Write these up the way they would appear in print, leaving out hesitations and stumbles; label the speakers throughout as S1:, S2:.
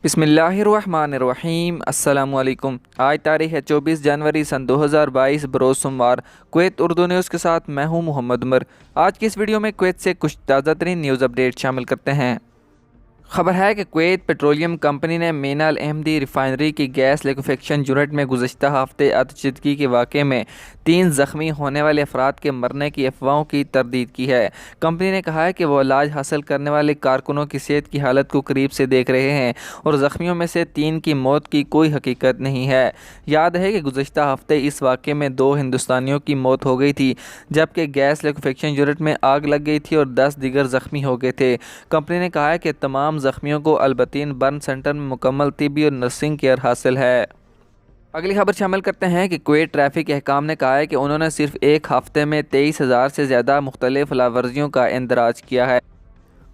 S1: बिस्मिल्लाहिर्रहमानिर्रहीम। अस्सलाम वालेकुम। आज तारीख है 24 जनवरी सन 2022 बरोज़ सोमवार। कुवैत उर्दू न्यूज़ के साथ मैं हूं मोहम्मद उमर। आज की इस वीडियो में कुवैत से कुछ ताज़ा तरीन न्यूज़ अपडेट शामिल करते हैं। खबर है कि कुवैत पेट्रोलियम कंपनी ने मीना अल अहमदी रिफाइनरी की गैस लिक्विफेक्शन यूनिट में गुज़श्ता हफ्ते आतिशज़दगी के वाक़े में 3 ज़ख्मी होने वाले अफराद के मरने की अफवाहों की तरदीद की है। कंपनी ने कहा है कि वो इलाज हासिल करने वाले कारकुनों की सेहत की हालत को करीब से देख रहे हैं और ज़ख्मियों में से 3 की मौत की कोई हकीकत नहीं है। याद है कि गुज़श्ता हफ्ते इस वाक़े में 2 हिंदुस्तानियों की मौत हो गई थी, जबकि गैस लिक्विफेक्शन यूनिट में आग लग गई थी और 10 दीगर ज़ख्मी हो गए थे। कंपनी ने कहा है कि तमाम ज़ख्मियों को अल्बतीन बर्न सेंटर में मुकम्मल तिब्बी और नर्सिंग केयर हासिल है। अगली खबर शामिल करते हैं कि कुवैत ट्रैफिक अहकाम ने कहा है कि उन्होंने सिर्फ एक हफ्ते में 23,000 से ज़्यादा मुख्तलिफ खिलाफवर्जियों का इंदराज किया है।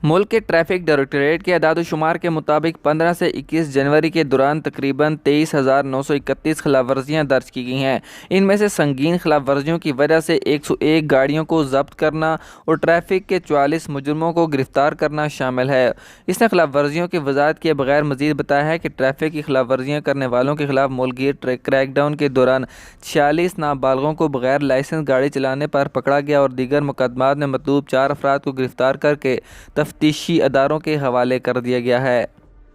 S1: मुल्क के ट्रैफिक डायरेक्टरेट के अदाद-ओ-शुमार के मुताबिक 15 से 21 जनवरी के दौरान तकरीबन 23,931 खिलाफवर्जियाँ दर्ज की गई हैं। इनमें से संगीन खिलाफवर्जियों की वजह से 101 गाड़ियों को जब्त करना और ट्रैफिक के 44 मुजरमों को गिरफ्तार करना शामिल है। इसने खिलाफवर्जियों की वजाहत किए बगैर मजीद बताया है कि ट्रैफिक की खिलाफवर्जियाँ करने वालों के खिलाफ मुल्कियत क्रैकडाउन के दौरान 46 नाबालगों को बगैर लाइसेंस गाड़ी चलाने पर पकड़ा गया और दीगर मुकदमात में मतलूब 4 अफराद को गिरफ्तार करके तफ्तीशी अदारों के हवाले कर दिया गया है।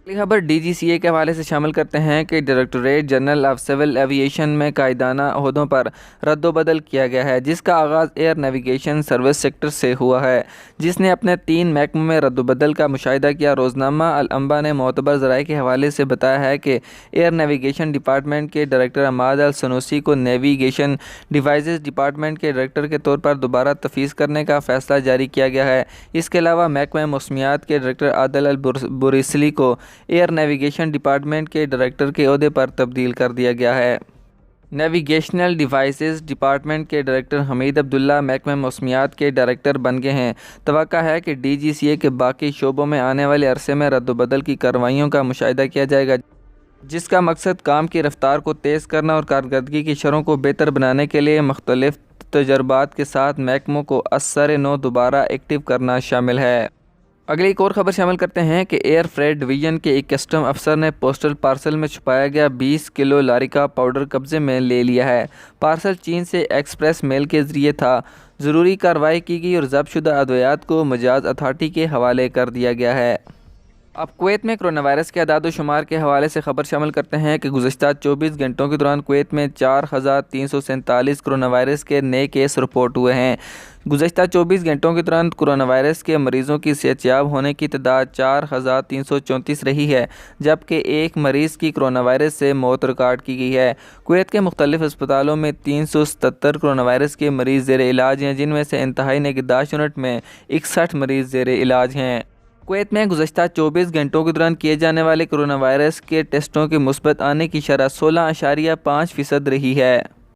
S1: अगली खबर DGCA के हवाले से शामिल करते हैं कि directorate general of civil aviation में कायदाना ओहदों पर रद्दोबदल किया गया है, जिसका आगाज़ एयर नेविगेशन सर्विस सेक्टर से हुआ है, जिसने अपने 3 महकमों में रद्दोबदल का मुशाहिदा किया। रोज़नामा अल अंबा ने मोतबर ज़राए के हवाले से बताया है कि एयर नेविगेशन डिपार्टमेंट के डायरेक्टर अमाद अल सनूसी को नेविगेशन डिवाइसेस डिपार्टमेंट के डायरेक्टर के तौर पर दोबारा तफवीज़ करने का फ़ैसला जारी किया गया है। इसके अलावा महकमा मौसमियात के डायरेक्टर आदिल अल बुरीसली को एयर नेविगेशन डिपार्टमेंट के डायरेक्टर के ओहदे पर तब्दील कर दिया गया है। नेविगेशनल डिवाइसेस डिपार्टमेंट के डायरेक्टर हमीद अब्दुल्ला महकमा मौसमियात के डायरेक्टर बन गए हैं। तवक्का है कि DGCA के बाकी शोबों में आने वाले अरसे में रद्दोबदल की कार्रवाइयों का मुशाहिदा किया जाएगा, जिसका मकसद काम की रफ्तार को तेज़ करना और कारकर्दगी की शरहों को बेहतर बनाने के लिए मुख्तलिफ तजर्बात के साथ महकमों को असर नौ दोबारा एक्टिव करना शामिल है। अगली एक और ख़बर शामिल करते हैं कि एयर फ्रेट डिवीज़न के एक कस्टम अफसर ने पोस्टल पार्सल में छुपाया गया 20 किलो लारिका पाउडर कब्ज़े में ले लिया है। पार्सल चीन से एक्सप्रेस मेल के ज़रिए था। ज़रूरी कार्रवाई की गई और ज़ब्तशुदा अद्वियात को मजाज अथॉरिटी के हवाले कर दिया गया है। अब कुवैत में कोरोना वायरस के अदाद-ओ-शुमार के हवाले से ख़बर शामिल करते हैं कि गुज़श्ता 24 घंटों के दौरान कुवैत में 4,347 कोरोना वायरस के नए केस रिपोर्ट हुए हैं। गुज़श्ता 24 घंटों के दौरान कोरोना वायरस के मरीज़ों की सेहतयाब होने की तादाद 4,334 रही है, जबकि एक मरीज़ की कोरोना वायरस से मौत रिकॉर्ड की गई है। कुवैत के मुख्तलिफ अस्पतालों में 377 कोरोना वायरस के मरीज़ ज़ेर इलाज हैं, जिनमें से इंतहाई निगहदाश्त यूनिट में 61 मरीज़ ज़ेर इलाज हैं। कुवैत में गुज़श्ता 24 घंटों के दौरान किए जाने वाले कोरोना वायरस के टेस्टों के मुस्बत आने की शरह 16.5% रही है।